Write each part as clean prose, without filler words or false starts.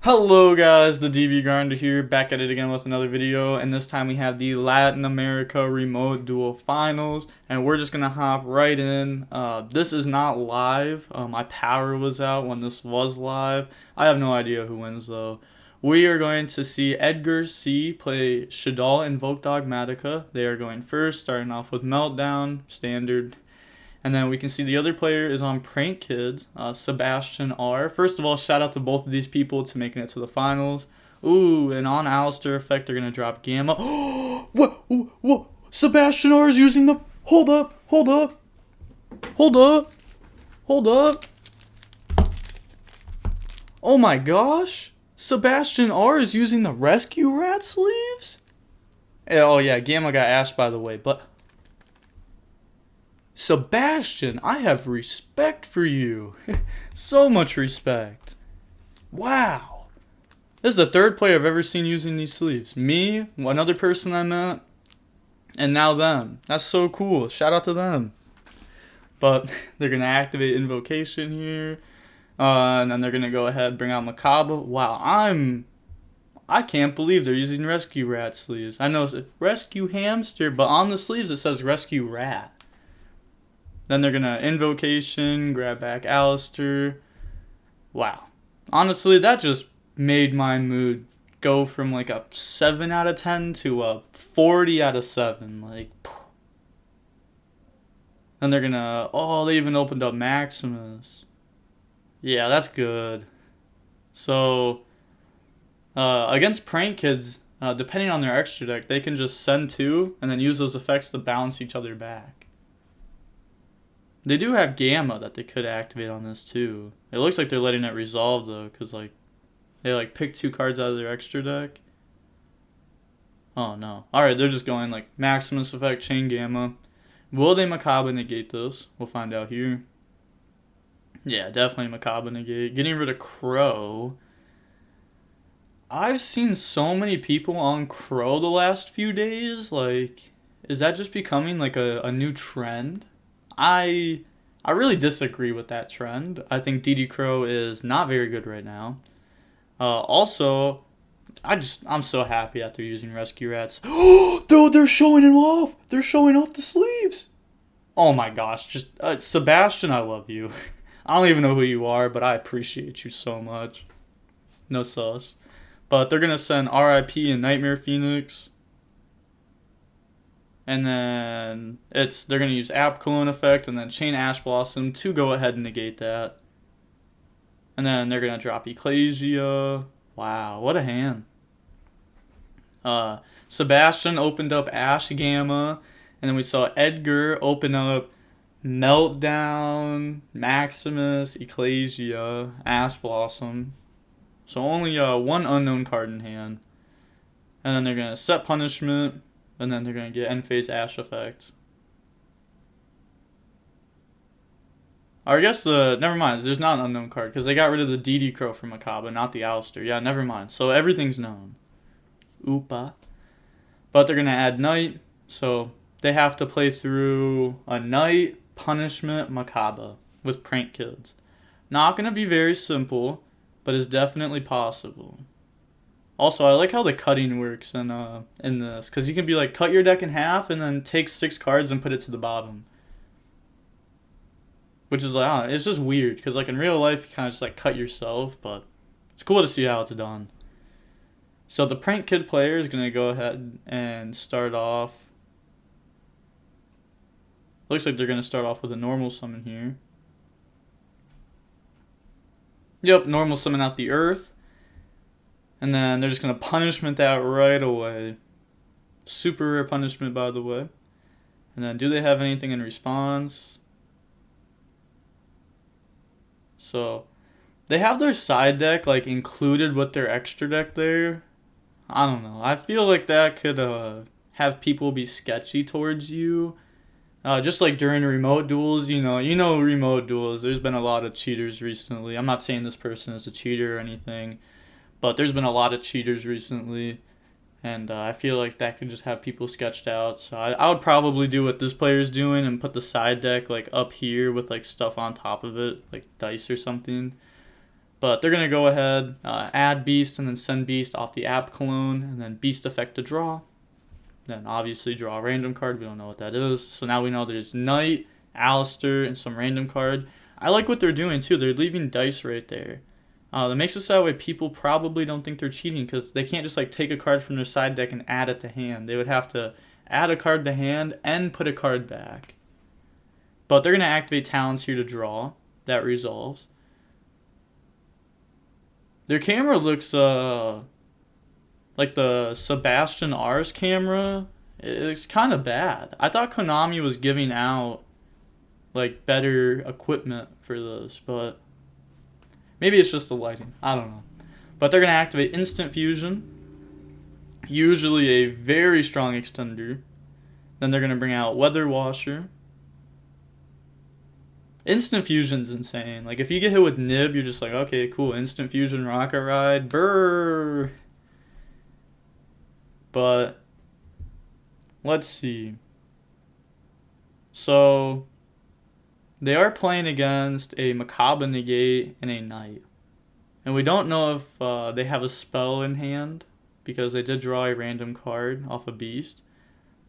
Hello guys, the DB Grinder here, back at it again with another video, and this time we have the Latin America Remote Duel Finals, and we're just gonna hop right in. This is not live. My power was out when this was live. I have no idea who wins though. We are going to see Edgar C play Shaddoll Invoked Dogmatica. They are going first, starting off with Meltdown, standard. And then we can see the other player is on Prank Kids, Sebastian R. First of all, shout out to both of these people to making it to the finals. Ooh, and on Alistair Effect, they're going to drop Gamma. What? What? Sebastian R is using the... Hold up. Oh my gosh. Sebastian R is using the Rescue Rat sleeves? Oh yeah, Gamma got ashed by the way, but... Sebastian, I have respect for you. So much respect. Wow. This is the third player I've ever seen using these sleeves. Me, another person I met, and now them. That's so cool. Shout out to them. But they're going to activate Invocation here. And then they're going to go ahead and bring out Macabre. Wow, I can't believe they're using Rescue Rat sleeves. I know it's Rescue Hamster, but on the sleeves it says Rescue Rat. Then they're going to Invocation, grab back Alistair. Wow. Honestly, that just made my mood go from like a 7 out of 10 to a 40 out of 7. Like, then they're going to... Oh, they even opened up Maximus. Yeah, that's good. So, against Prank Kids, depending on their extra deck, they can just send 2 and then use those effects to bounce each other back. They do have Gamma that they could activate on this too. It looks like they're letting it resolve though, because like they like pick 2 cards out of their extra deck. Oh no. Alright, they're just going like Maximus effect, chain Gamma. Will they Macabre negate this? We'll find out here. Yeah, definitely Macabre negate. Getting rid of Crow. I've seen so many people on Crow the last few days. Like, is that just becoming like a new trend? I really disagree with that trend. I think DD Crow is not very good right now. Also, I'm so happy that they're using Rescue Rats. Dude, they're showing him off. They're showing off the sleeves. Oh my gosh, just Sebastian, I love you. I don't even know who you are, but I appreciate you so much. No sus. But they're gonna send RIP and Nightmare Phoenix. And then they're going to use App Cologne Effect and then Chain Ash Blossom to go ahead and negate that. And then they're going to drop Ecclesia. Wow, what a hand. Sebastian opened up Ash Gamma. And then we saw Edgar open up Meltdown, Maximus, Ecclesia, Ash Blossom. So only one unknown card in hand. And then they're going to set Punishment. And then they're going to get End Phase Ash Effect. Or I guess never mind, there's not an unknown card, because they got rid of the DD Crow from Macabre, not the Alistair. Yeah, never mind. So everything's known. Oopa. But they're going to add Night, so they have to play through a Night, Punishment, Macabre with Prank Kids. Not going to be very simple, but it's definitely possible. Also, I like how the cutting works in this, because you can be like, cut your deck in half and then take 6 cards and put it to the bottom. Which is like, I don't know, it's just weird, because like in real life, you kind of just like cut yourself, but it's cool to see how it's done. So the Prank Kid player is going to go ahead and start off. Looks like they're going to start off with a normal summon here. Yep, normal summon out the Earth. And then they're just going to Punishment that right away. Super rare Punishment, by the way. And then do they have anything in response? So, they have their side deck like included with their extra deck there. I don't know. I feel like that could have people be sketchy towards you. Just like during remote duels, you know remote duels. There's been a lot of cheaters recently. I'm not saying this person is a cheater or anything. But there's been a lot of cheaters recently, and I feel like that could just have people sketched out. So I would probably do what this player's doing and put the side deck like up here with like stuff on top of it, like dice or something. But they're going to go ahead, add Beast, and then send Beast off the app clone, and then Beast effect to draw. Then obviously draw a random card. We don't know what that is. So now we know there's Knight, Alistair, and some random card. I like what they're doing too. They're leaving dice right there. That makes it so that way people probably don't think they're cheating, because they can't just like take a card from their side deck and add it to hand. They would have to add a card to hand and put a card back. But they're going to activate talents here to draw. That resolves. Their camera looks like the Sebastian R's camera. It's kind of bad. I thought Konami was giving out like better equipment for this, but maybe it's just the lighting. I don't know. But they're going to activate Instant Fusion. Usually a very strong extender. Then they're going to bring out Weather Washer. Instant Fusion's insane. Like, if you get hit with Nib, you're just like, okay, cool. Instant Fusion, Rocket Ride, brrr. But, let's see. So, they are playing against a Macabre Negate and a Knight. And we don't know if they have a spell in hand, because they did draw a random card off a Beast.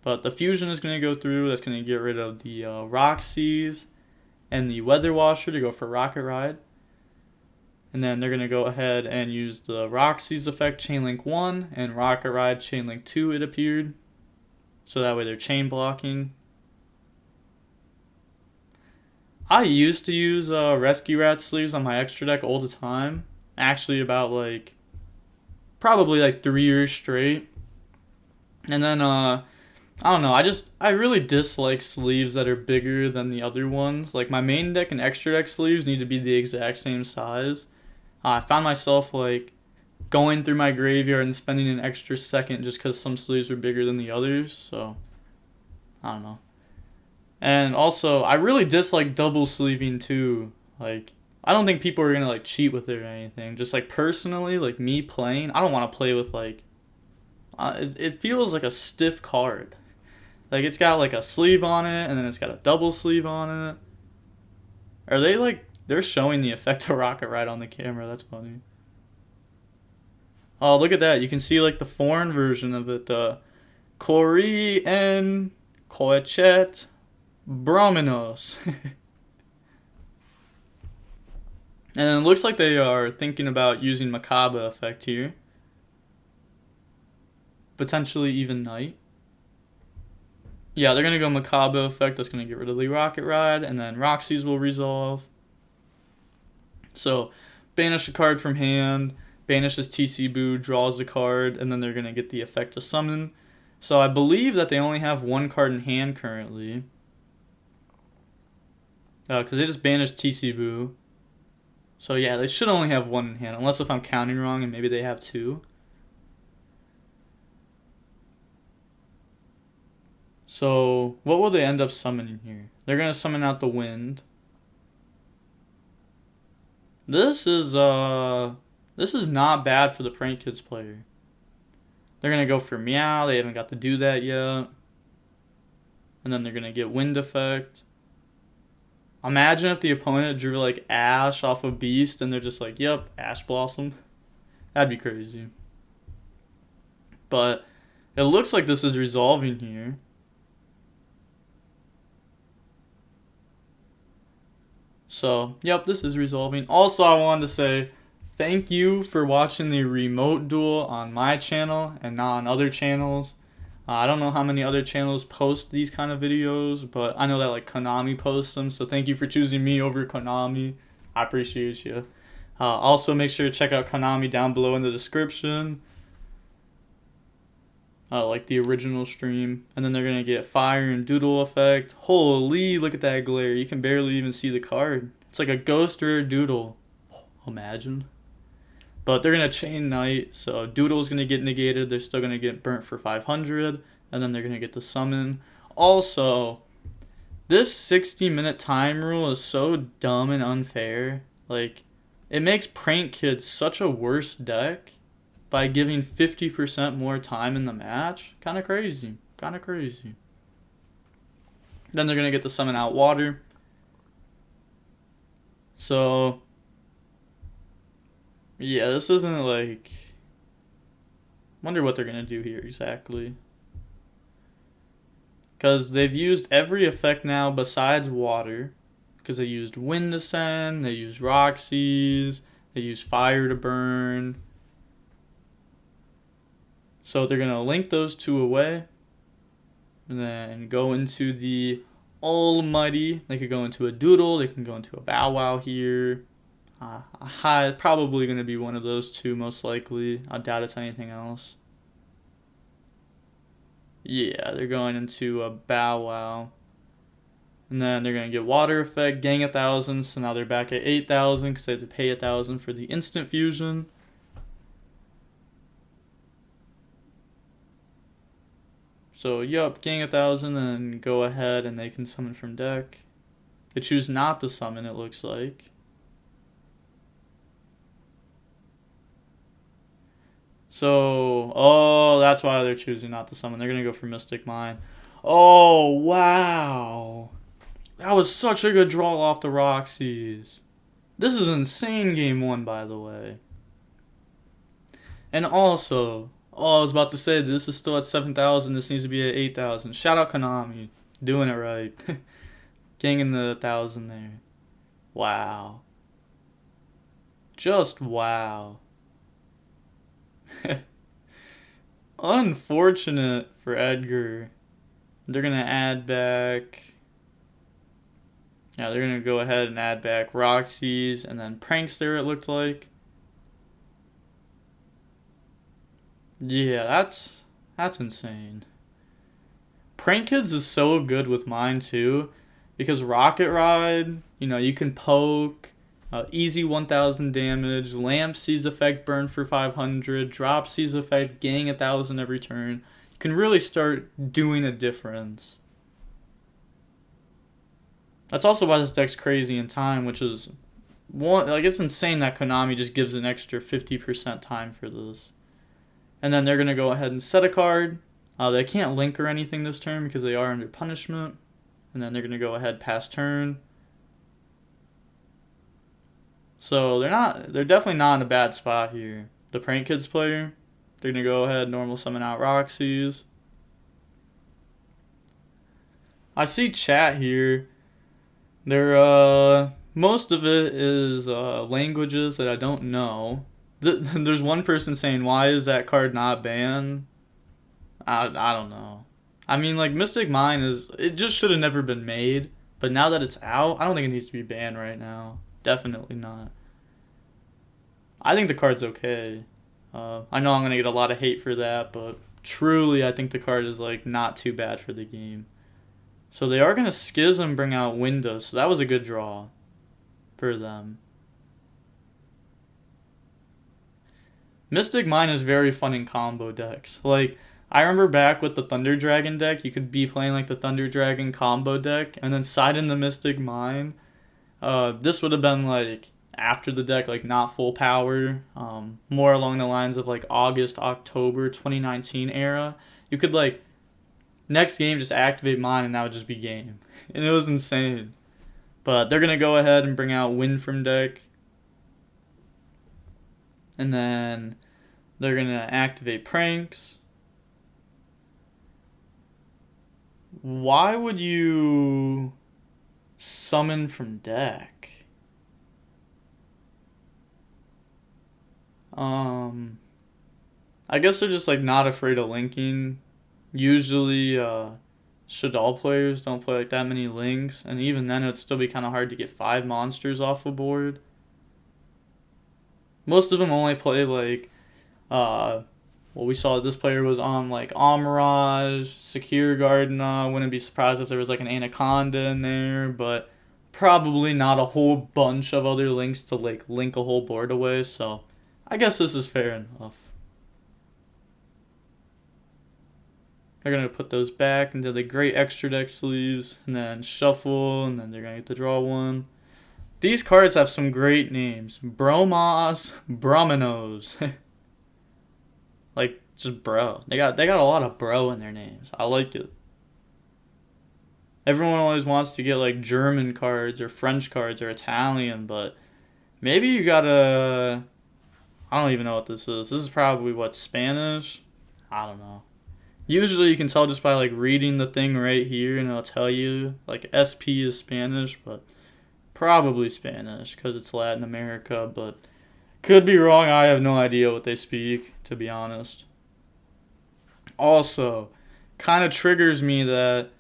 But the Fusion is going to go through. That's going to get rid of the Roxy's and the Weather Washer to go for Rocket Ride. And then they're going to go ahead and use the Roxy's effect, Chainlink 1, and Rocket Ride, Chainlink 2, it appeared. So that way they're chain blocking. I used to use Rescue Rat sleeves on my extra deck all the time. Actually about probably 3 years straight. And then I don't know, I really dislike sleeves that are bigger than the other ones. Like, my main deck and extra deck sleeves need to be the exact same size. I found myself going through my graveyard and spending an extra second just because some sleeves were bigger than the others. So I don't know. And also, I really dislike double sleeving too. I don't think people are gonna cheat with it or anything. Just personally, me playing, I don't want to play with it feels like a stiff card. It's got a sleeve on it, and then it's got a double sleeve on it. Are they they're showing the effect of Rocket Ride on the camera? That's funny. Oh, look at that. You can see the foreign version of it. The Corey and Coechet Brominos. And it looks like they are thinking about using Macabre effect here. Potentially even Knight. Yeah, they're going to go Macabre effect. That's going to get rid of the Rocket Ride. And then Roxy's will resolve. So, banish a card from hand. Banishes TC Boo. Draws the card. And then they're going to get the effect to summon. So, I believe that they only have one card in hand currently. Because they just banished TC Boo. So, yeah, they should only have one in hand. Unless if I'm counting wrong and maybe they have two. So, what will they end up summoning here? They're going to summon out the Wind. This is not bad for the Prank Kids player. They're going to go for Meow. They haven't got to do that yet. And then they're going to get Wind effect. Imagine if the opponent drew Ash off of Beast and they're just yep, Ash Blossom. That'd be crazy. But it looks like this is resolving here. So, yep, this is resolving. Also, I wanted to say thank you for watching the remote duel on my channel and not on other channels. I don't know how many other channels post these kind of videos, but I know that Konami posts them, so thank you for choosing me over Konami. I appreciate you. Also, make sure to check out Konami down below in the description. The original stream. And then they're going to get Fire and Doodle effect. Holy, look at that glare. You can barely even see the card. It's like a ghost rare Doodle. Imagine. But they're going to chain Knight. So Doodle's going to get negated. They're still going to get burnt for 500. And then they're going to get the summon. Also, this 60-minute time rule is so dumb and unfair. It makes Prank Kids such a worse deck by giving 50% more time in the match. Kind of crazy. Kind of crazy. Then they're going to get the summon out Water. So, Yeah, this isn't like... Wonder what they're gonna do here exactly. Because they've used every effect now besides water. Because they used wind to send, they used Roxy's, they used fire to burn. So they're gonna link those two away. And then go into the almighty. They could go into a doodle, they can go into a bow wow here. Probably going to be one of those two, most likely. I doubt it's anything else. Yeah, they're going into a bow wow. And then they're going to get water effect, gang 1,000. So now they're back at 8,000 because they had to pay 1,000 for the instant fusion. So, yup, gang 1,000 and go ahead and they can summon from deck. They choose not to summon, it looks like. So, oh, that's why they're choosing not to summon. They're going to go for Mystic Mine. Oh, wow. That was such a good draw off the Roxy's. This is insane game 1, by the way. And also, oh, I was about to say, this is still at 7,000. This needs to be at 8,000. Shout out Konami. Doing it right. Ganging the 1,000 there. Wow. Just wow. Unfortunate for Edgar. They're going to add back... Yeah, they're going to go ahead and add back Roxy's and then Prankster, it looked like. Yeah, that's insane. Prank Kids is so good with mine, too. Because Rocket Ride, you can poke... easy 1,000 damage, Lamp sees effect burn for 500, Drop sees effect gang 1,000 every turn. You can really start doing a difference. That's also why this deck's crazy in time, which is it's insane that Konami just gives an extra 50% time for this. And then they're gonna go ahead and set a card. They can't link or anything this turn because they are under punishment. And then they're gonna go ahead pass turn. So they're definitely not in a bad spot here. The Prank Kids player, they're going to go ahead normal summon out Roxy's. I see chat here. Most of it is languages that I don't know. There's one person saying, why is that card not banned? I don't know. I mean, like, Mystic Mine it just should have never been made. But now that it's out, I don't think it needs to be banned right now. Definitely not. I think the card's okay. I know I'm going to get a lot of hate for that, but truly I think the card is like not too bad for the game. So they are going to Schism bring out Windows, so that was a good draw for them. Mystic Mine is very fun in combo decks. Like, I remember back with the Thunder Dragon deck, you could be playing like the Thunder Dragon combo deck and then side in the Mystic Mine. This would have been like after the deck, like not full power, more along the lines of like August, October 2019 era. You could like next game just activate mine and that would just be game. And it was insane. But they're going to go ahead and bring out Wind from deck. And then they're going to activate Pranks. Why would you summon from deck? I guess they're just like not afraid of linking. Usually Shaddoll players don't play like that many links, and even then it'd still be kind of hard to get 5 monsters off the board. Most of them only play like we saw this player was on like Amirage, Secure Garden. Wouldn't be surprised if there was like an Anaconda in there, but probably not a whole bunch of other links to like link a whole board away, so I guess this is fair enough. They're going to put those back into the great extra deck sleeves and then shuffle, and then they're going to get to draw one. These cards have some great names. Bromos, Brominos. Like, just bro. They got a lot of bro in their names. I like it. Everyone always wants to get like German cards or French cards or Italian, but maybe you gotta I don't even know what this is. This is probably what, Spanish? I don't know. Usually you can tell just by like reading the thing right here and it'll tell you like SP is Spanish, but probably Spanish because it's Latin America, but could be wrong. I have no idea what they speak, to be honest. Also, kind of triggers me that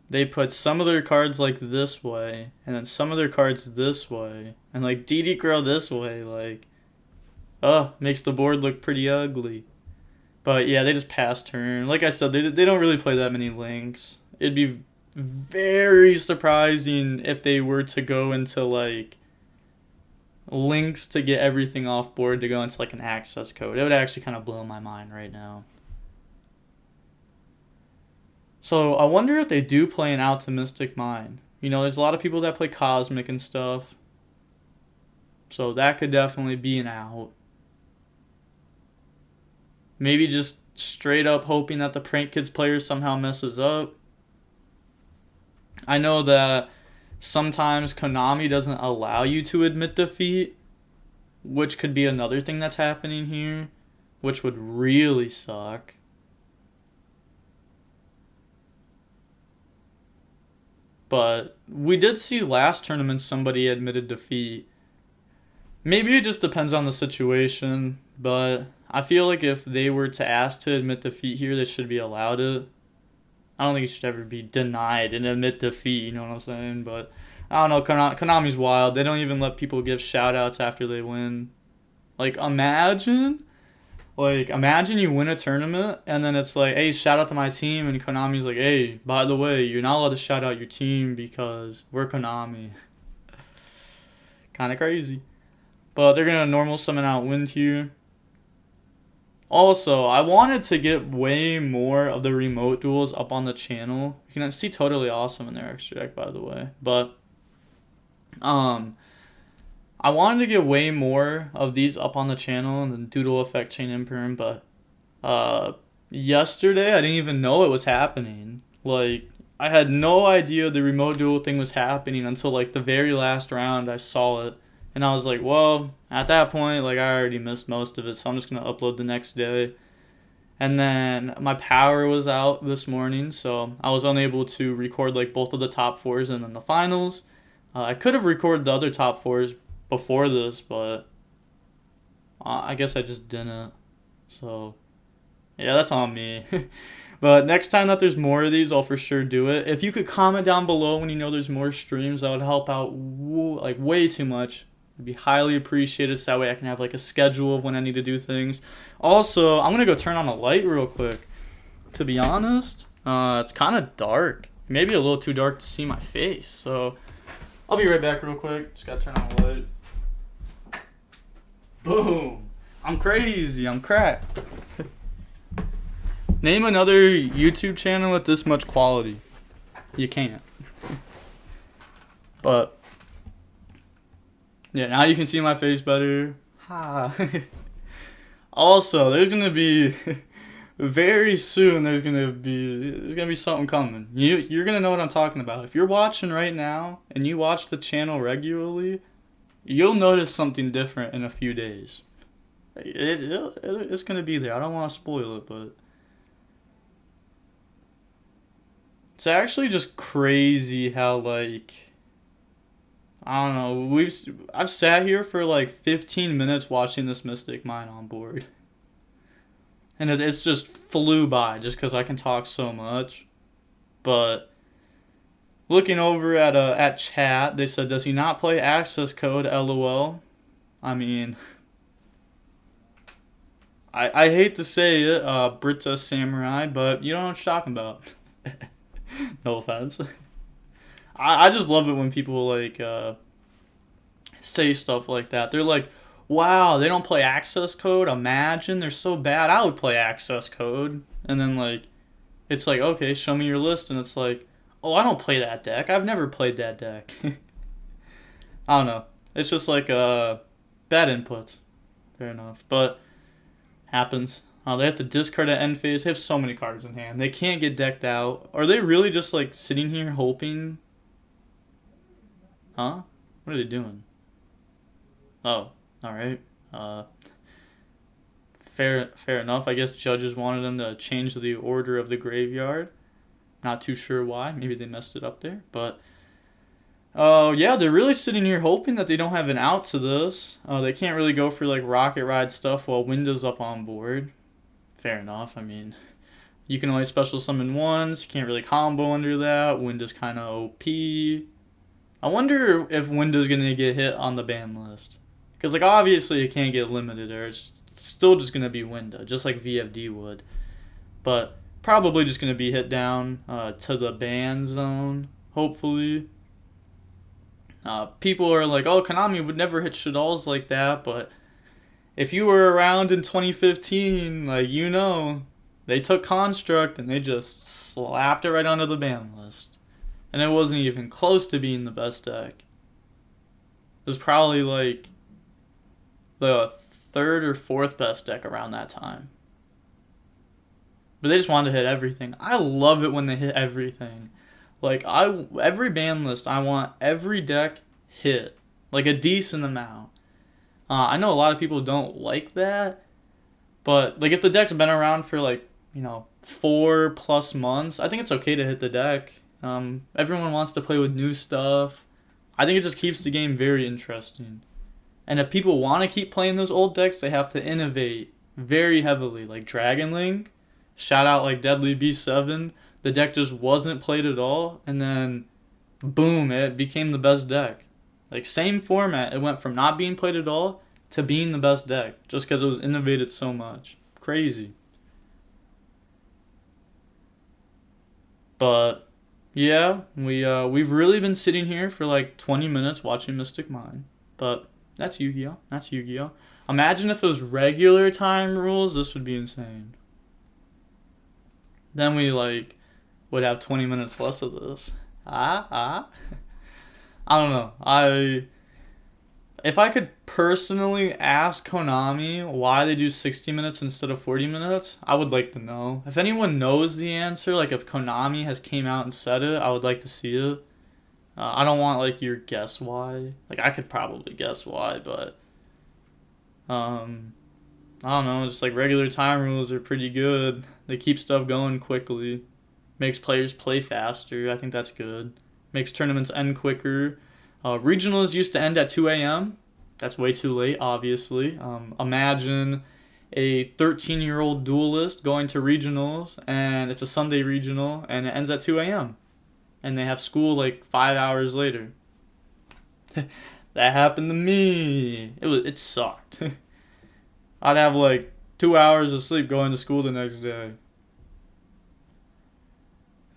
they put some of their cards like this way and then some of their cards this way and like DD Girl this way, like makes the board look pretty ugly. But yeah, they just pass turn. Like I said, they don't really play that many links. It'd be very surprising if they were to go into like links to get everything off board to go into like an access code. It would actually kind of blow my mind right now. So I wonder if they do play an Optimistic Mind. You know, there's a lot of people that play Cosmic and stuff. So that could definitely be an out. Maybe just straight up hoping that the Prank Kids player somehow messes up. I know that sometimes Konami doesn't allow you to admit defeat, which could be another thing that's happening here, which would really suck. But we did see last tournament somebody admitted defeat. Maybe it just depends on the situation, but I feel like if they were to ask to admit defeat here, they should be allowed it. I don't think it should ever be denied and admit defeat, you know what I'm saying? But I don't know, Konami's wild. They don't even let people give shout-outs after they win. Like, imagine you win a tournament, and then it's like, hey, shout out to my team, and Konami's like, hey, by the way, you're not allowed to shout out your team because we're Konami. Kind of crazy. But they're going to normal summon out Wind here. Also, I wanted to get way more of the remote duels up on the channel. You can see Totally Awesome in their extra deck, by the way. But, I wanted to get way more of these up on the channel and the Doodle Effect Chain Imperm, but yesterday I didn't even know it was happening. Like, I had no idea the remote duel thing was happening until like the very last round I saw it. And I was like, well, at that point, like I already missed most of it, so I'm just going to upload the next day. And then my power was out this morning, so I was unable to record like both of the top fours and then the finals. I could have recorded the other top fours before this, but I guess I just didn't. So, yeah, that's on me. But next time that there's more of these, I'll for sure do it. If you could comment down below when you know there's more streams, that would help out like way too much. It'd be highly appreciated, so that way I can have like a schedule of when I need to do things. Also, I'm gonna go turn on a light real quick. To be honest, it's kind of dark. Maybe a little too dark to see my face. So I'll be right back real quick. Just gotta turn on the light. Boom! I'm crazy. I'm cracked. Name another YouTube channel with this much quality. You can't. But yeah, now you can see my face better. Ha. Also, there's gonna be very soon. There's gonna be something coming. You're gonna know what I'm talking about. If you're watching right now and you watch the channel regularly, you'll notice something different in a few days. It's gonna be there. I don't want to spoil it, but it's actually just crazy how like, I don't know, I've sat here for like 15 minutes watching this Mystic Mine on board. And it's just flew by just because I can talk so much. But looking over at chat, they said, does he not play access code, LOL? I mean, I hate to say it, Brita Samurai, but you don't know what you're talking about. No offense. I just love it when people like say stuff like that. They're like, wow, they don't play access code? Imagine, they're so bad. I would play access code. And then like, it's like, okay, show me your list. And it's like, oh, I don't play that deck. I've never played that deck. I don't know. It's just like bad inputs. Fair enough. But happens. They have to discard at end phase. They have so many cards in hand. They can't get decked out. Are they really just like sitting here hoping? Huh? What are they doing? Oh, alright. fair enough. I guess judges wanted them to change the order of the graveyard. Not too sure why. Maybe they messed it up there. But yeah, they're really sitting here hoping that they don't have an out to this. They can't really go for like rocket ride stuff while Windows up on board. Fair enough. I mean, you can only special summon once. You can't really combo under that. Windows kind of OP. I wonder if Windows gonna get hit on the ban list. Because like obviously it can't get limited, or it's still just gonna be Windows, just like VFD would. But probably just gonna be hit down to the ban zone. Hopefully. People are like, oh, Konami would never hit Shaddolls like that, but if you were around in 2015, like, you know, they took Construct and they just slapped it right onto the ban list. And it wasn't even close to being the best deck. It was probably like the third or fourth best deck around that time. But they just wanted to hit everything. I love it when they hit everything. Like, every ban list, I want every deck hit. Like, a decent amount. I know a lot of people don't like that. But, like, if the deck's been around for, like, 4+ months, I think it's okay to hit the deck. Everyone wants to play with new stuff. I think it just keeps the game very interesting. And if people want to keep playing those old decks, they have to innovate very heavily. Like, Dragon Link, shout out, like, Deadly B7. The deck just wasn't played at all, and then, boom, it became the best deck. Like, same format, it went from not being played at all to being the best deck, just because it was innovated so much. Crazy. But, yeah, we've really been sitting here for like 20 minutes watching Mystic Mine. But, that's Yu-Gi-Oh! That's Yu-Gi-Oh! Imagine if it was regular time rules, this would be insane. Then we, like, would have 20 minutes less of this. I don't know. If I could personally ask Konami why they do 60 minutes instead of 40 minutes, I would like to know. If anyone knows the answer, like if Konami has came out and said it, I would like to see it. I don't want like your guess why. Like I could probably guess why, but I don't know, just like regular time rules are pretty good. They keep stuff going quickly. Makes players play faster. I think that's good. Makes tournaments end quicker. Regionals used to end at 2 a.m. That's way too late, obviously. Imagine a 13-year-old duelist going to regionals, and it's a Sunday regional, and it ends at 2 a.m. And they have school like 5 hours later. That happened to me. It sucked. I'd have like 2 hours of sleep going to school the next day.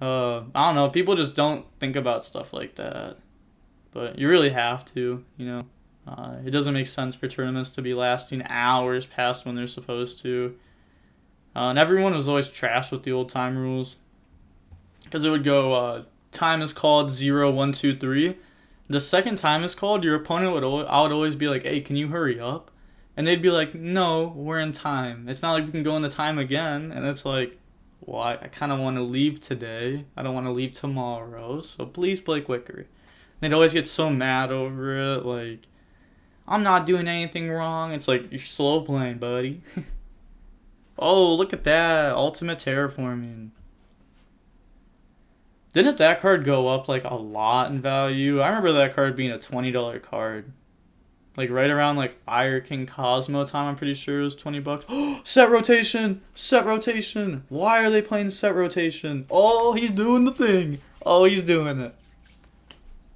I don't know, people just don't think about stuff like that. But you really have to, It doesn't make sense for tournaments to be lasting hours past when they're supposed to. And everyone was always trash with the old time rules. Because it would go, time is called 0, 1, 2, 3. The second time is called, your opponent I would always be like, hey, can you hurry up? And they'd be like, no, we're in time. It's not like we can go in the time again. And it's like, well, I kind of want to leave today. I don't want to leave tomorrow. So please play quicker. They'd always get so mad over it. Like, I'm not doing anything wrong. It's like, you're slow playing, buddy. Oh, look at that. Ultimate Terraforming. Didn't that card go up, like, a lot in value? I remember that card being a $20 card. Like, right around, like, Fire King Cosmo time, I'm pretty sure it was $20. Set rotation! Set rotation! Why are they playing set rotation? Oh, he's doing the thing! Oh, he's doing it.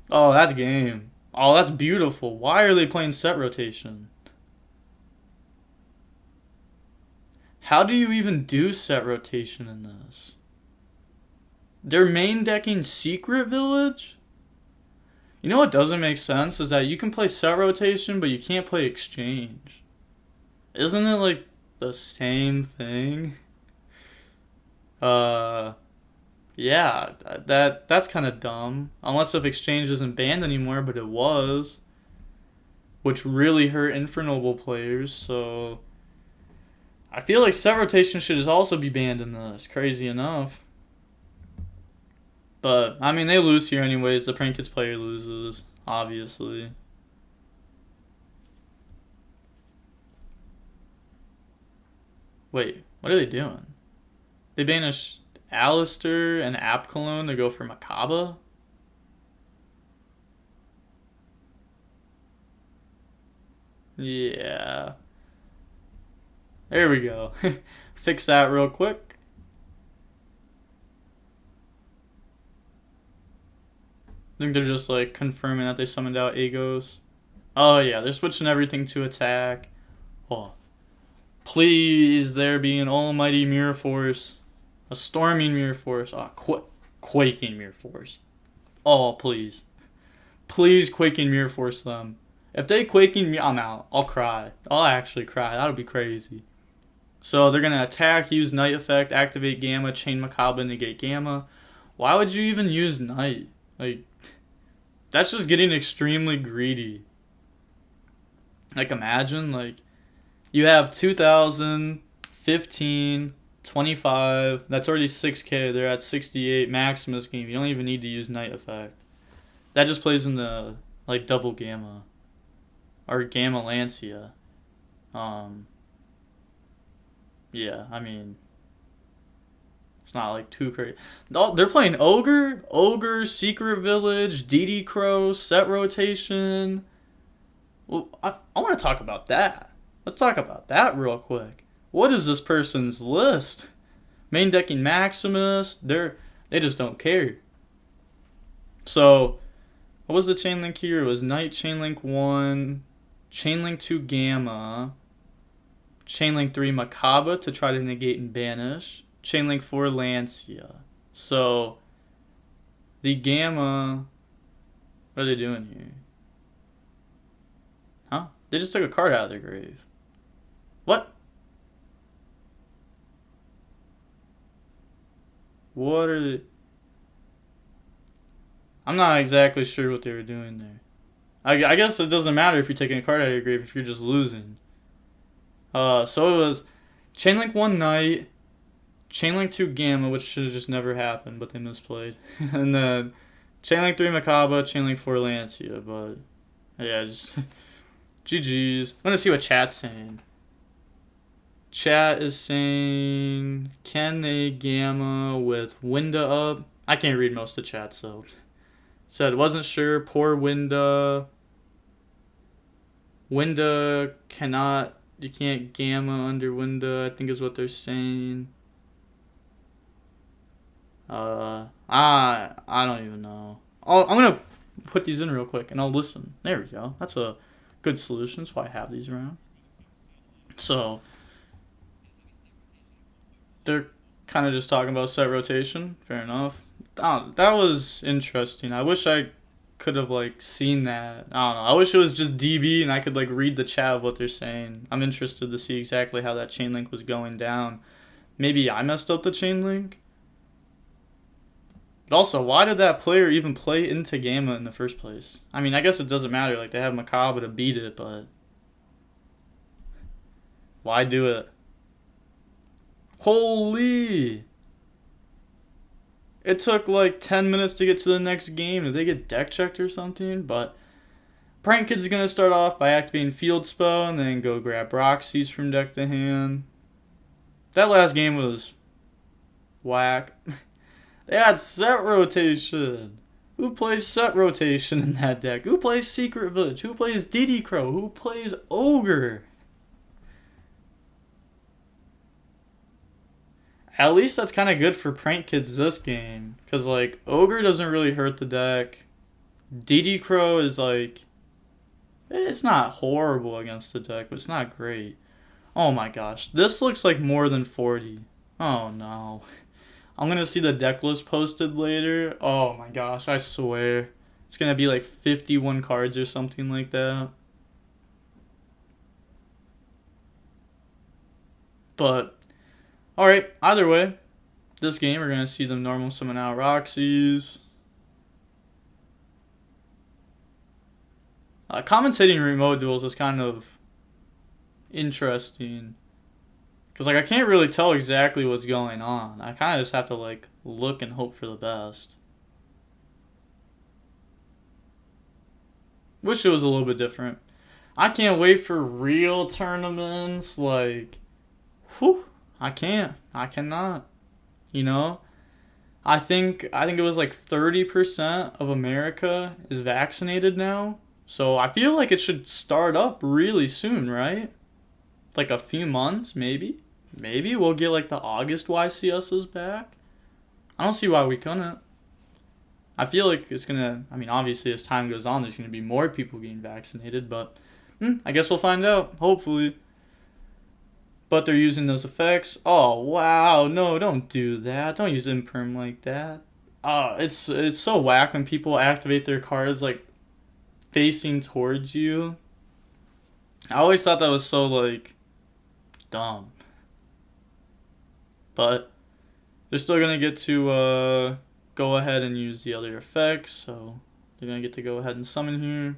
Oh, that's game. Oh, that's beautiful. Why are they playing set rotation? How do you even do set rotation in this? They're main decking Secret Village? You know what doesn't make sense is that you can play set rotation, but you can't play exchange. Isn't it like the same thing? Yeah, that's kind of dumb. Unless if exchange isn't banned anymore, but it was. Which really hurt Infernoble players, so... I feel like set rotation should also be banned in this, crazy enough. But, I mean, they lose here anyways. The Prank Kids player loses, obviously. Wait, what are they doing? They banished Alistair and Apcalone to go for Makaba? Yeah. There we go. Fix that real quick. I think they're just like confirming that they summoned out Agos. Oh yeah, they're switching everything to attack. Oh, please there be an almighty mirror force. A storming mirror force. Oh, quaking mirror force. Oh, please. Please quaking mirror force them. If they quaking me, I'm out. I'll cry. I'll actually cry. That'll be crazy. So they're going to attack, use Night Effect, activate Gamma, chain Macabre, negate Gamma. Why would you even use Night? Like, that's just getting extremely greedy. Like, imagine, like, you have 2,000, 15, 25. That's already 6k. They're at 68 Maximus game. You don't even need to use Night Effect. That just plays in the, like, double Gamma. Or Gamma Lancia. Yeah, I mean, it's not like too crazy. They're playing Ogre, Secret Village, DD Crow, set rotation. Well, I want to talk about that. Let's talk about that real quick. What is this person's list? Main decking Maximus. They just don't care. So, what was the chainlink here? It was Knight chainlink 1, chainlink 2 Gamma, chainlink 3 Macabre to try to negate and banish, chainlink 4 Lancia. So, the Gamma, what are they doing here? Huh? They just took a card out of their grave. What? What are they? I'm not exactly sure what they were doing there. I guess it doesn't matter if you're taking a card out of your grave if you're just losing. So it was Chainlink 1 Knight, Chainlink 2 Gamma, which should have just never happened, but they misplayed. And then Chainlink 3 Macabre, Chainlink 4 Lancia, but yeah, just GG's. I'm gonna see what chat's saying. Chat is saying, can they Gamma with Winda up? I can't read most of the chat, so. Said, wasn't sure, poor Winda. Winda cannot, you can't Gamma under Winda, I think is what they're saying. I don't even know. I'm gonna put these in real quick and I'll listen. There we go. That's a good solution. That's why I have these around. So, they're kind of just talking about set rotation. Fair enough. That was interesting. I wish I could have like seen that. I don't know. I wish it was just DB and I could like read the chat of what they're saying. I'm interested to see exactly how that chain link was going down. Maybe I messed up the chain link. But also, why did that player even play into Gamma in the first place? I mean, I guess it doesn't matter. Like, they have Macabre to beat it, but why do it? Holy! It took like 10 minutes to get to the next game. Did they get deck checked or something? But Prank Kid's going to start off by activating Field Spell and then go grab Roxy's from deck to hand. That last game was whack. They had set rotation. Who plays set rotation in that deck? Who plays Secret Village? Who plays DD Crow? Who plays Ogre? At least that's kind of good for Prank Kids this game. Because, like, Ogre doesn't really hurt the deck. DD Crow is, like, it's not horrible against the deck, but it's not great. Oh my gosh. This looks like more than 40. Oh no. I'm going to see the deck list posted later. Oh my gosh, I swear. It's going to be like 51 cards or something like that. But, alright, either way, this game we're going to see them normal summon out Roxy's. Commentating remote duels is kind of interesting. Because, like, I can't really tell exactly what's going on. I kind of just have to, like, look and hope for the best. Wish it was a little bit different. I can't wait for real tournaments. Like, whew. I can't. I cannot. You know? I think it was like 30% of America is vaccinated now. So I feel like it should start up really soon, right? Like a few months, maybe. Maybe we'll get like the August YCSs back. I don't see why we couldn't. I feel like it's gonna. I mean, obviously, as time goes on, there's gonna be more people getting vaccinated, but I guess we'll find out. Hopefully. But they're using those effects. Oh wow, no, don't do that. Don't use imperm like that. It's so whack when people activate their cards like facing towards you. I always thought that was so like dumb. But they're still gonna get to go ahead and use the other effects, so they're gonna get to go ahead and summon here.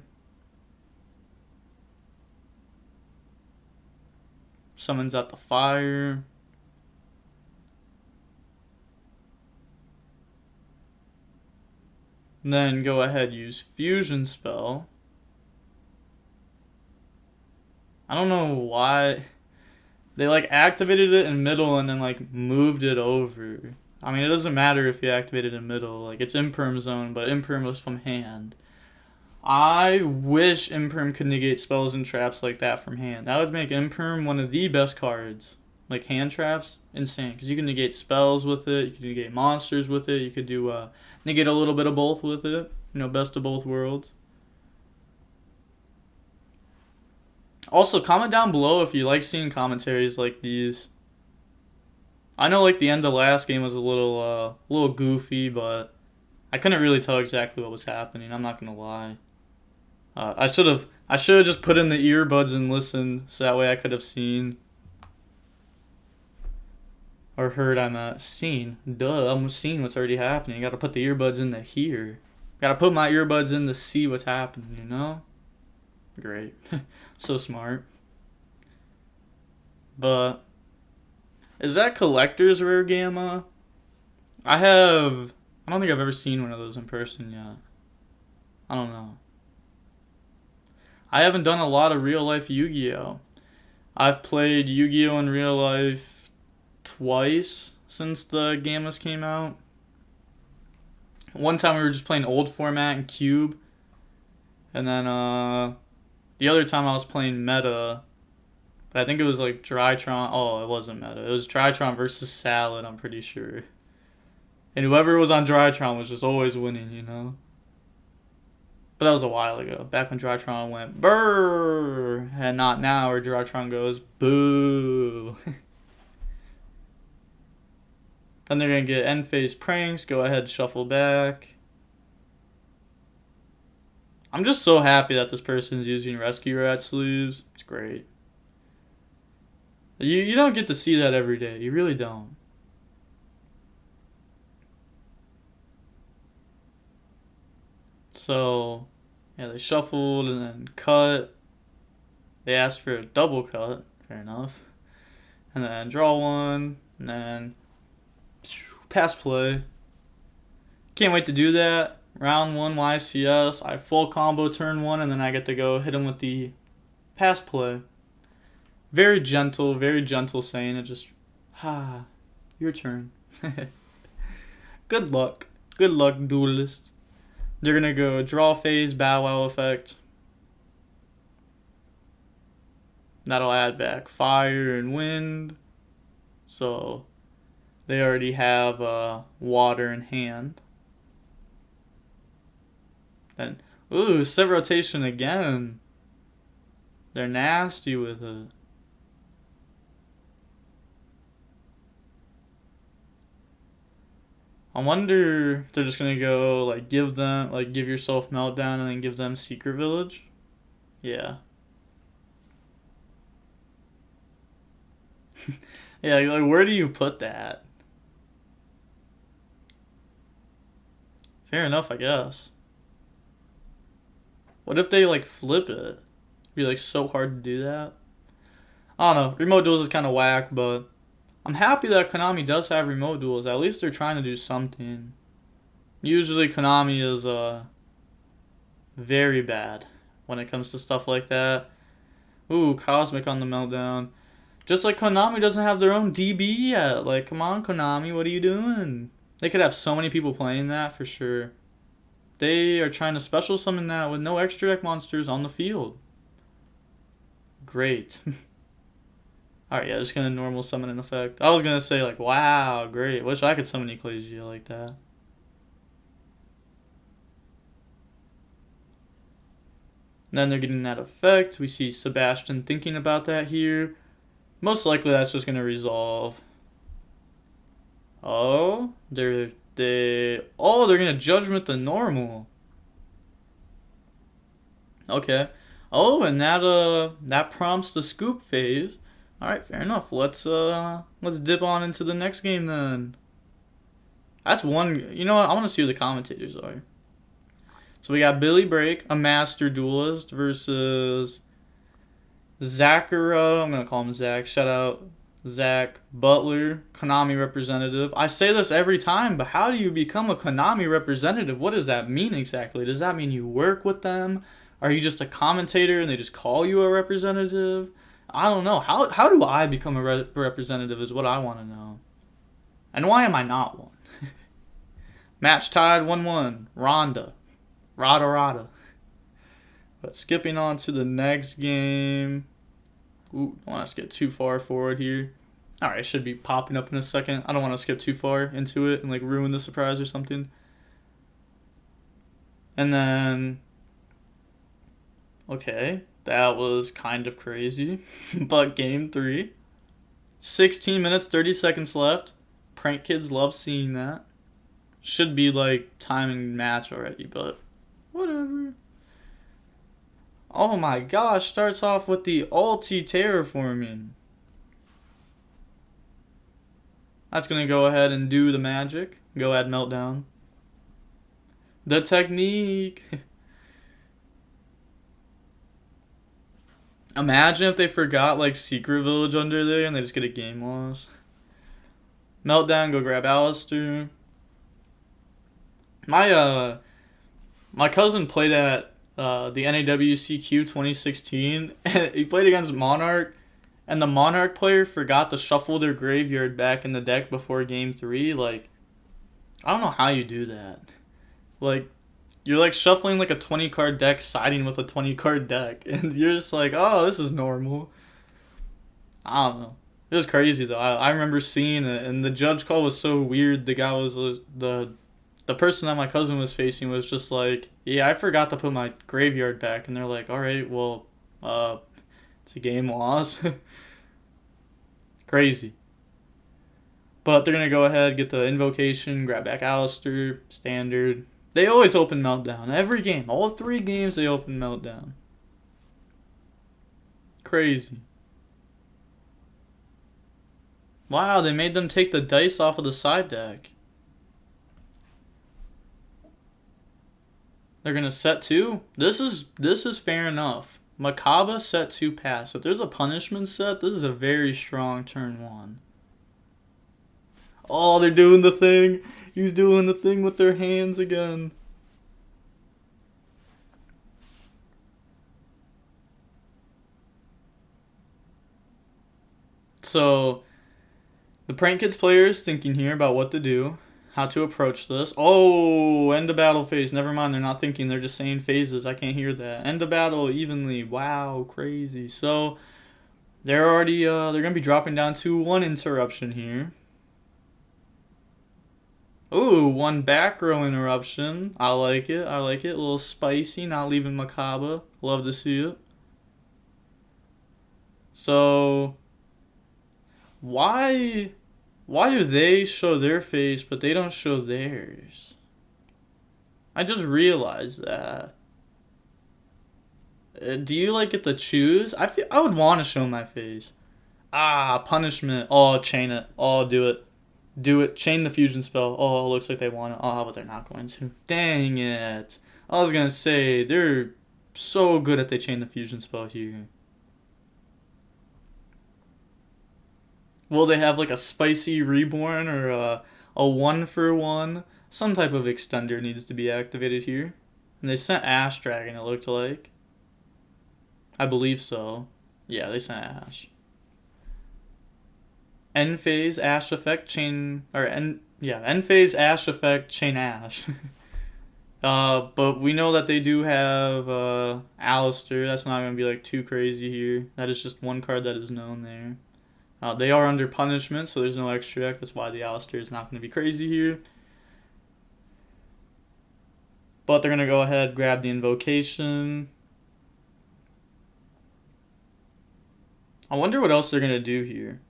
Summons out the fire. And then go ahead, use fusion spell. I don't know why they like activated it in middle and then like moved it over. I mean, it doesn't matter if you activate it in middle. Like, it's imperm zone, but imperm was from hand. I wish imperm could negate spells and traps like that from hand. That would make imperm one of the best cards. Like hand traps, insane. Because you can negate spells with it, you can negate monsters with it, you could do negate a little bit of both with it. You know, best of both worlds. Also, comment down below if you like seeing commentaries like these. I know like the end of last game was a little goofy, but I couldn't really tell exactly what was happening. I'm not gonna lie. I should have just put in the earbuds and listened, so that way I could have seen or heard. I'm seen. Duh, I'm seeing what's already happening. I gotta put the earbuds in to hear. Gotta put my earbuds in to see what's happening. You know? Great, so smart. But is that collector's rare gamma? I don't think I've ever seen one of those in person yet. I don't know. I haven't done a lot of real life Yu-Gi-Oh. I've played Yu-Gi-Oh in real life twice since the Gammas came out. One time we were just playing old format and cube. And then the other time I was playing meta. But I think it was like Drytron. Oh, it wasn't meta. It was Drytron versus Salad, I'm pretty sure. And whoever was on Drytron was just always winning, you know? But that was a while ago. Back when Drytron went brrr, and not now where Drytron goes boo. Then they're going to get end phase pranks. Go ahead, shuffle back. I'm just so happy that this person's using Rescue Rat sleeves. It's great. You don't get to see that every day. You really don't. So, yeah, they shuffled and then cut. They asked for a double cut. Fair enough. And then draw one. And then pass play. Can't wait to do that. Round 1 YCS. I full combo turn 1. And then I get to go hit him with the pass play. Very gentle saying it. Just, your turn. Good luck. Good luck, duelist. They're going to go draw phase, bow wow effect. That'll add back fire and wind. So they already have water in hand. Then, ooh, set rotation again. They're nasty with it. I wonder if they're just gonna go like give yourself meltdown and then give them secret village. Yeah. Yeah, like where do you put that? Fair enough, I guess. What if they like flip it? It'd be like so hard to do that. I don't know. Remote duels is kind of whack, but I'm happy that Konami does have remote duels. At least they're trying to do something. Usually Konami is very bad when it comes to stuff like that. Ooh, Cosmic on the meltdown. Just like Konami doesn't have their own DB yet. Like, come on, Konami, what are you doing? They could have so many people playing that for sure. They are trying to special summon that with no extra deck monsters on the field. Great. Alright, yeah, just gonna normal summon an effect. I was gonna say, like, wow, great. Wish I could summon Ecclesia like that. And then they're getting that effect. We see Sebastian thinking about that here. Most likely that's just gonna resolve. Oh, they're gonna Judgment the normal. Okay. Oh, and that prompts the scoop phase. Alright, fair enough. Let's dip on into the next game then. That's one. You know what? I want to see who the commentators are. So we got Billy Break, a master duelist, versus Zachara. I'm gonna call him Zach. Shout out Zach Butler, Konami representative. I say this every time, but how do you become a Konami representative? What does that mean exactly? Does that mean you work with them? Are you just a commentator and they just call you a representative? I don't know. How do I become a representative is what I want to know. And why am I not one? Match tied 1-1. Ronda. Rada. But skipping on to the next game. Ooh, don't want to skip too far forward here. Alright, should be popping up in a second. I don't want to skip too far into it and like ruin the surprise or something. And then... Okay, that was kind of crazy. But game 3. 16 minutes, 30 seconds left. Prank kids love seeing that. Should be like time and match already, but whatever. Oh my gosh, starts off with the ulti terraforming. That's going to go ahead and do the magic. Go ahead, meltdown. The technique. Imagine if they forgot like Secret Village under there and they just get a game loss. Meltdown, go grab Alistair. My cousin played at the NAWCQ 2016. And he played against Monarch, and the Monarch player forgot to shuffle their graveyard back in the deck before game 3. Like, I don't know how you do that. Like, you're like shuffling like a 20 card deck, siding with a 20 card deck, and you're just like, oh, this is normal. I don't know. It was crazy though. I remember seeing it, and the judge call was so weird. The guy was the person that my cousin was facing was just like, yeah, I forgot to put my graveyard back. And they're like, all right, well, it's a game loss. Crazy. But they're going to go ahead, get the invocation, grab back Alistair, standard. They always open Meltdown. Every game. All 3 games, they open Meltdown. Crazy. Wow, they made them take the dice off of the side deck. They're going to set 2. This is fair enough. Makaba set 2 pass. If there's a punishment set, this is a very strong turn 1. Oh, they're doing the thing. He's doing the thing with their hands again. So, the Prank Kids player is thinking here about what to do. How to approach this. Oh, end of battle phase. Never mind, they're not thinking. They're just saying phases. I can't hear that. End of battle evenly. Wow, crazy. So, they're already, they're going to be dropping down to 1 interruption here. Ooh, 1 back row interruption. I like it. A little spicy. Not leaving Makaba. Love to see it. So, why do they show their face, but they don't show theirs? I just realized that. Do you like get to choose? I would want to show my face. Punishment. Oh, chain it. Oh, do it. Do it. Chain the fusion spell. Oh, it looks like they want it. Oh, but they're not going to. Dang it. I was going to say, they're so good at they chain the fusion spell here. Will they have like a spicy reborn or a 1-for-1? Some type of extender needs to be activated here. And they sent Ash Dragon, it looked like. I believe so. Yeah, they sent Ash. End phase Ash effect chain or end phase Ash effect chain Ash. But we know that they do have Alistair. That's not gonna be like too crazy here. That is just one card that is known there. They are under punishment, so there's no extra deck. That's why the Alistair is not gonna be crazy here. But they're gonna go ahead, grab the invocation. I wonder what else they're gonna do here.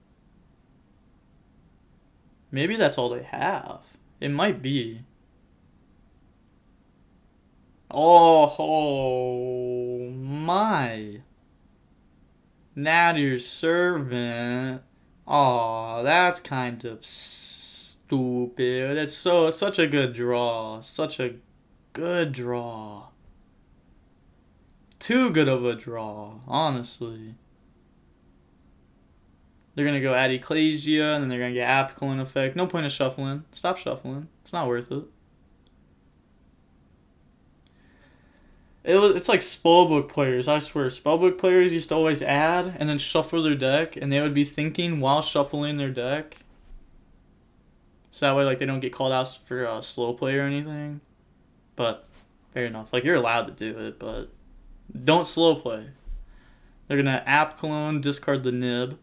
Maybe that's all they have. It might be. Oh my. Natter's servant. Oh, that's kind of stupid. It's such a good draw. Such a good draw. Too good of a draw, honestly. They're gonna go add Ecclesia, and then they're gonna get Apical in effect. No point of shuffling. Stop shuffling. It's not worth it. It's like spellbook players. I swear, spellbook players used to always add and then shuffle their deck, and they would be thinking while shuffling their deck. So that way, like, they don't get called out for a slow play or anything. But fair enough. Like, you're allowed to do it, but don't slow play. They're gonna App Clone, discard the nib,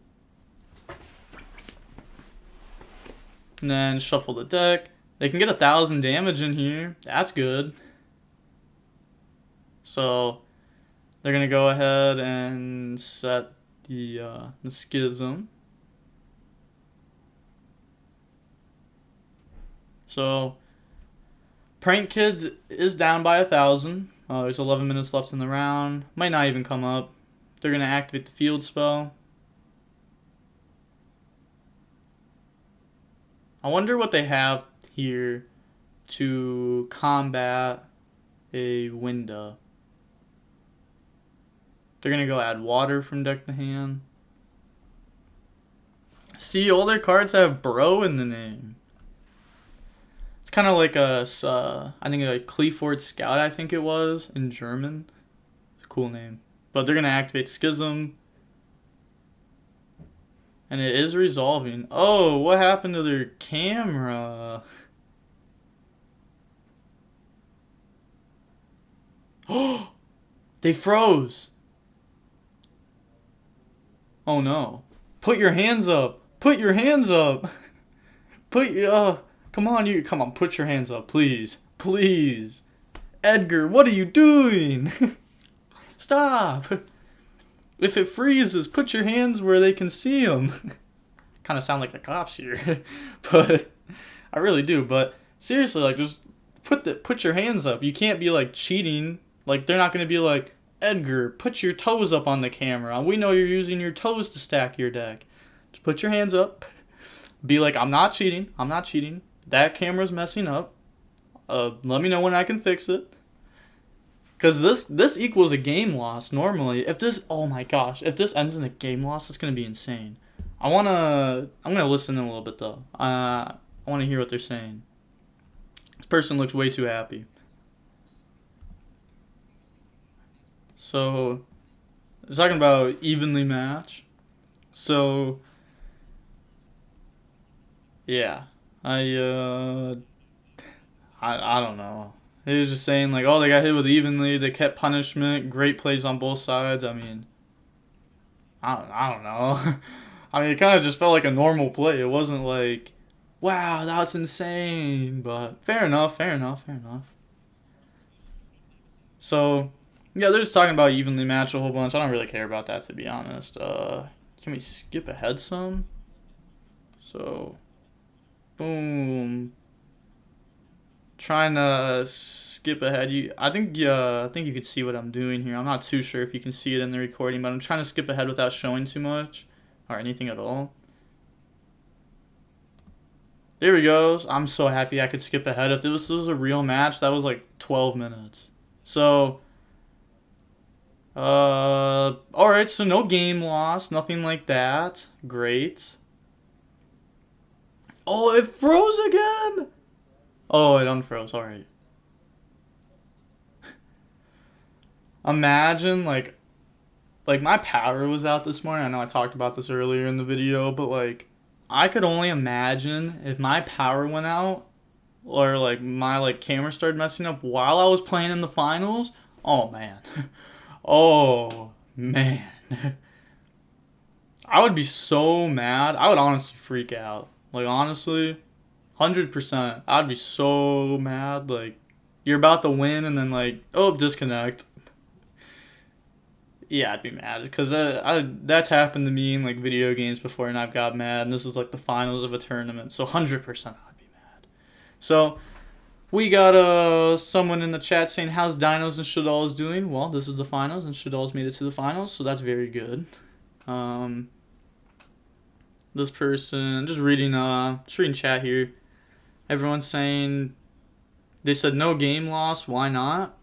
and then shuffle the deck. They can get 1,000 damage in here. That's good. So they're gonna go ahead and set the schism. So Prank Kids is down by 1,000. There's 11 minutes left in the round. Might not even come up. They're gonna activate the field spell. I wonder what they have here to combat a Winda. They're going to go add water from deck to hand. See, all their cards have bro in the name. It's kind of like I think like Cleaford Scout, I think it was, in German. It's a cool name. But they're going to activate Schism. And it is resolving. Oh, what happened to their camera? Oh, they froze. Oh no. Put your hands up. Put your hands up. Come on, put your hands up, please. Please. Edgar, what are you doing? Stop. If it freezes, put your hands where they can see them. Kind of sound like the cops here. But I really do. But seriously, like, just put your hands up. You can't be like cheating. Like, they're not going to be like, Edgar, put your toes up on the camera. We know you're using your toes to stack your deck. Just put your hands up. Be like, I'm not cheating. I'm not cheating. That camera's messing up. Let me know when I can fix it. Because this equals a game loss normally. Oh my gosh, if this ends in a game loss, it's going to be insane. I'm going to listen in a little bit though. I want to hear what they're saying. This person looks way too happy. So, they're talking about evenly match. So, yeah. I don't know. He was just saying, like, oh, they got hit with evenly. They kept punishment. Great plays on both sides. I mean, I don't know. I mean, it kind of just felt like a normal play. It wasn't like, wow, that's insane. But fair enough, fair enough, fair enough. So, yeah, they're just talking about evenly match a whole bunch. I don't really care about that, to be honest. Can we skip ahead some? So, boom. Trying to skip ahead. I think you could see what I'm doing here. I'm not too sure if you can see it in the recording, but I'm trying to skip ahead without showing too much or anything at all. There we go. I'm so happy I could skip ahead. If this was a real match, that was like 12 minutes. So, alright, so no game loss, nothing like that. Great. Oh, it froze again! Oh, it unfroze, alright. Imagine, like my power was out this morning. I know I talked about this earlier in the video, but, like, I could only imagine if my power went out or like my like camera started messing up while I was playing in the finals. Oh man. Oh man. I would be so mad. I would honestly freak out. Like honestly, 100%. I'd be so mad. Like you're about to win and then like, oh, disconnect. Yeah, I'd be mad because that's happened to me in like video games before, and I've got mad. And this is like the finals of a tournament, so 100% I'd be mad. So we got someone in the chat saying how's Dinos and Shaddoll's doing. Well, this is the finals, and Shaddoll's made it to the finals, so that's very good. This person just reading chat here. Everyone's saying they said no game loss. Why not?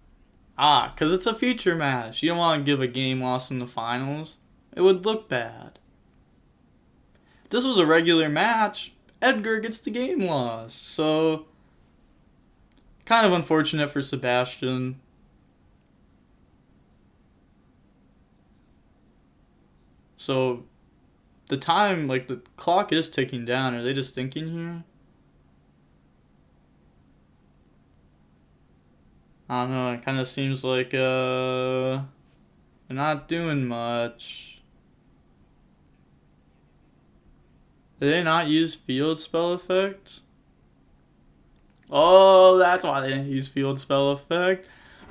Because it's a feature match. You don't want to give a game loss in the finals. It would look bad. If this was a regular match, Edgar gets the game loss. So, kind of unfortunate for Sebastian. So, the time, like, the clock is ticking down. Are they just thinking here? I don't know, it kind of seems like, they're not doing much. Did they not use field spell effect? Oh, that's why they didn't use field spell effect.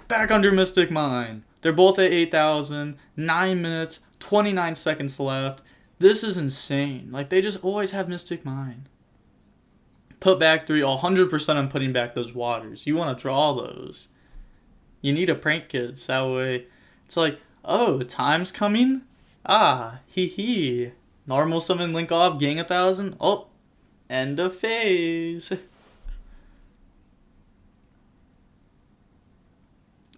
Back under Mystic Mine. They're both at 8,000, 9 minutes, 29 seconds left. This is insane. Like, they just always have Mystic Mine. Put back 3, 100% I'm putting back those waters. You want to draw those. You need a prank kids. That way, it's like, oh, time's coming? Hee hee. Normal summon Link off, gang 1,000. Oh, end of phase.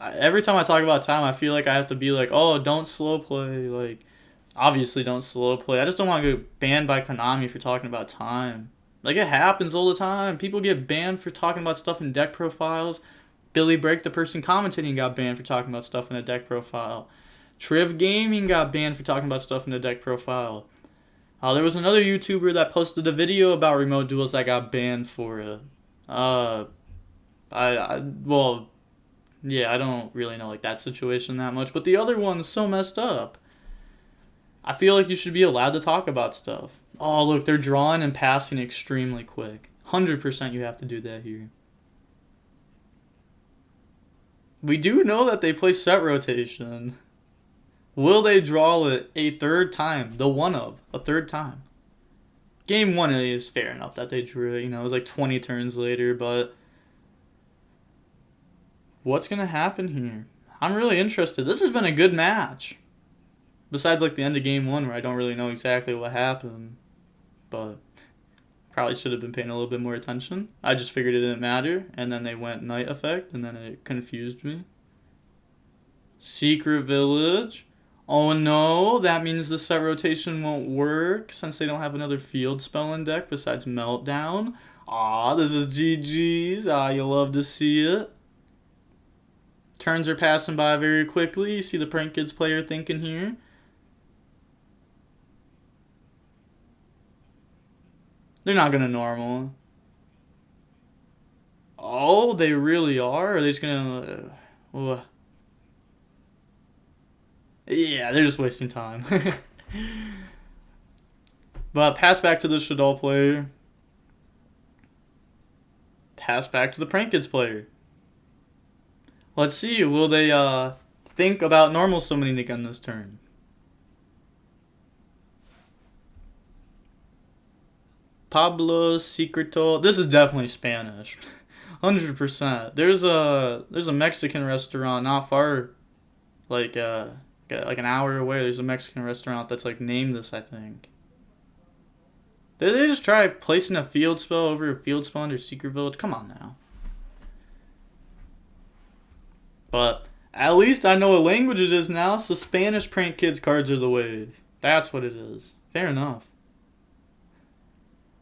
Every time I talk about time, I feel like I have to be like, oh, don't slow play. Like, obviously don't slow play. I just don't want to get banned by Konami for talking about time. Like, it happens all the time. People get banned for talking about stuff in deck profiles. Billy Break, the person commentating, got banned for talking about stuff in a deck profile. Triv Gaming got banned for talking about stuff in a deck profile. There was another YouTuber that posted a video about remote duels that got banned for it. Yeah, I don't really know like that situation that much, but the other one's so messed up. I feel like you should be allowed to talk about stuff. Oh, look, they're drawing and passing extremely quick. 100% you have to do that here. We do know that they play set rotation. Will they draw it a third time? The one of a third time. Game 1 is fair enough that they drew it. You know, it was like 20 turns later, but what's going to happen here? I'm really interested. This has been a good match. Besides like the end of game 1 where I don't really know exactly what happened. But probably should have been paying a little bit more attention. I just figured it didn't matter. And then they went Night Effect and then it confused me. Secret Village. Oh no, that means the set rotation won't work since they don't have another field spell in deck besides Meltdown. This is GG's. You love to see it. Turns are passing by very quickly. You see the Prank Kids player thinking here. They're not going to normal. Oh, they really are? Are they just going to... Yeah, they're just wasting time. But pass back to the Shaddoll player. Pass back to the Prank Kids player. Let's see, will they think about normal summoning again this turn? Pablo Secreto. This is definitely Spanish. 100%. There's a Mexican restaurant not far, like an hour away. There's a Mexican restaurant that's like named this, I think. Did they just try placing a field spell over a field spell under Secret Village? Come on now. But at least I know what language it is now, so Spanish Prank Kids cards are the wave. That's what it is. Fair enough.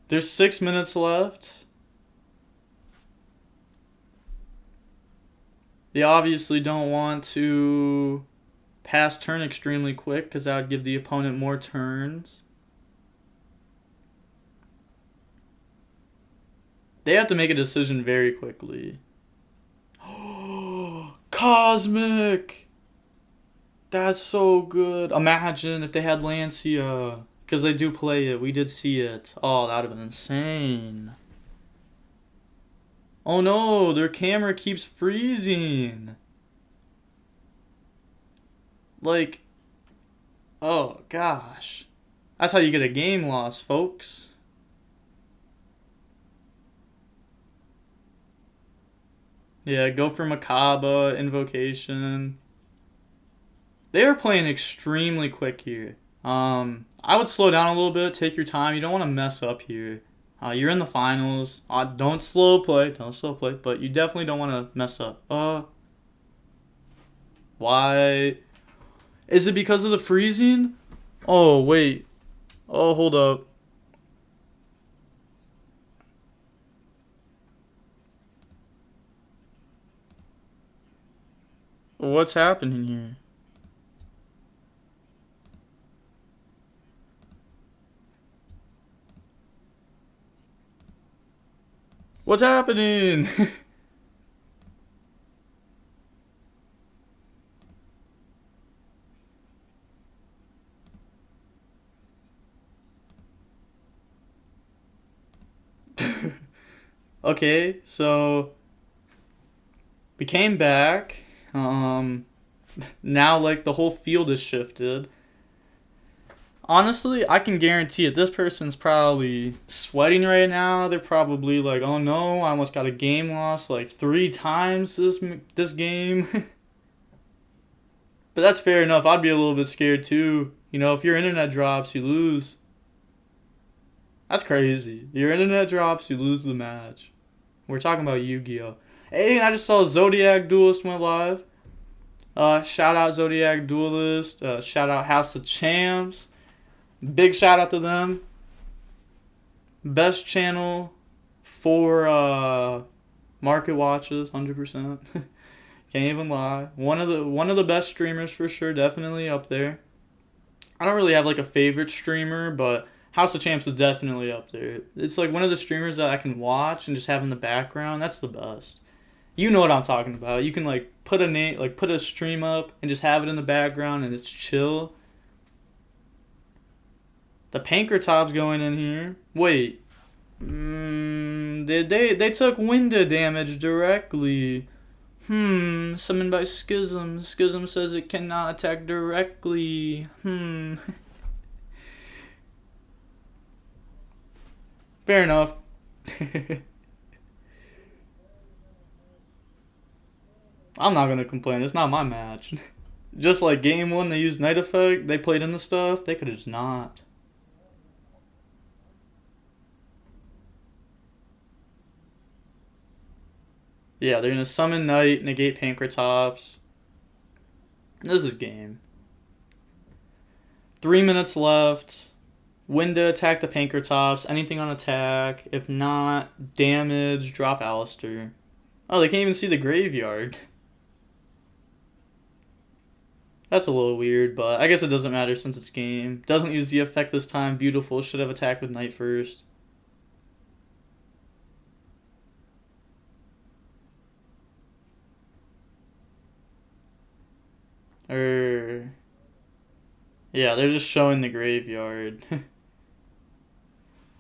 There's 6 minutes left. They obviously don't want to pass turn extremely quick because that would give the opponent more turns. They have to make a decision very quickly. Cosmic! That's so good. Imagine if they had Lancia. Because they do play it. We did see it. Oh, that would have been insane. Oh no, their camera keeps freezing. Like, oh gosh. That's how you get a game loss, folks. Yeah, go for Makaba, Invocation. They are playing extremely quick here. I would slow down a little bit, take your time. You don't want to mess up here. You're in the finals. Don't slow play, but you definitely don't want to mess up. Why? Is it because of the freezing? Oh, wait. Oh, hold up. What's happening here? What's happening? Okay, so we came back. Now like the whole field is shifted. Honestly, I can guarantee it. This person's probably sweating right now. They're probably like, "Oh no, I almost got a game loss like 3 times this game." But that's fair enough. I'd be a little bit scared too. You know, if your internet drops, you lose. That's crazy. Your internet drops, you lose the match. We're talking about Yu-Gi-Oh! Hey, I just saw Zodiac Duelist went live. Shout out Zodiac Duelist. Shout out House of Champs. Big shout out to them. Best channel for market watches, 100%. Can't even lie. One of the best streamers for sure, definitely up there. I don't really have like a favorite streamer, but House of Champs is definitely up there. It's like one of the streamers that I can watch and just have in the background. That's the best. You know what I'm talking about. You can like put a stream up and just have it in the background and it's chill. The Pankrotop's going in here. Wait. They took window damage directly. Summoned by Schism. Schism says it cannot attack directly. Fair enough. I'm not gonna complain. It's not my match. Just like game 1, they used Night Effect. They played in the stuff. They could have just not. Yeah, they're gonna summon Night, negate Pankratops. This is game. 3 minutes left. Winda, attack the Pankratops. Anything on attack. If not, damage, drop Alistair. Oh, they can't even see the graveyard. That's a little weird, but I guess it doesn't matter since it's game. Doesn't use the effect this time. Beautiful. Should have attacked with Night first. Yeah, they're just showing the graveyard.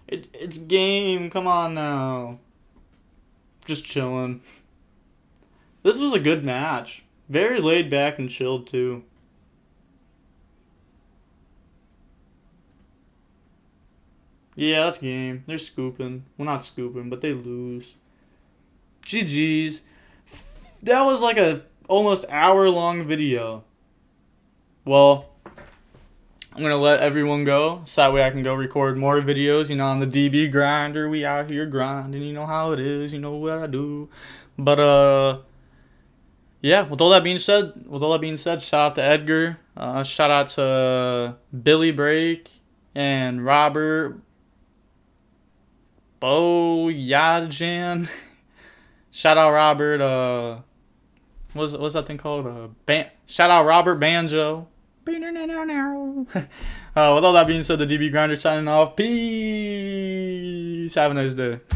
It's game. Come on now. Just chilling. This was a good match. Very laid back and chilled too. Yeah, that's game. They're scooping. Well, not scooping, but they lose. GG's. That was like a almost hour-long video. Well, I'm going to let everyone go so that way I can go record more videos. You know, on the DB grinder, we out here grinding. You know how it is. You know what I do. But, yeah, with all that being said, shout out to Edgar. Shout out to Billy Break and Robert Boyajan. Shout out Robert, what's that thing called? Shout out Robert Banjo. With all that being said, the DB Grinder signing off. Peace. Have a nice day.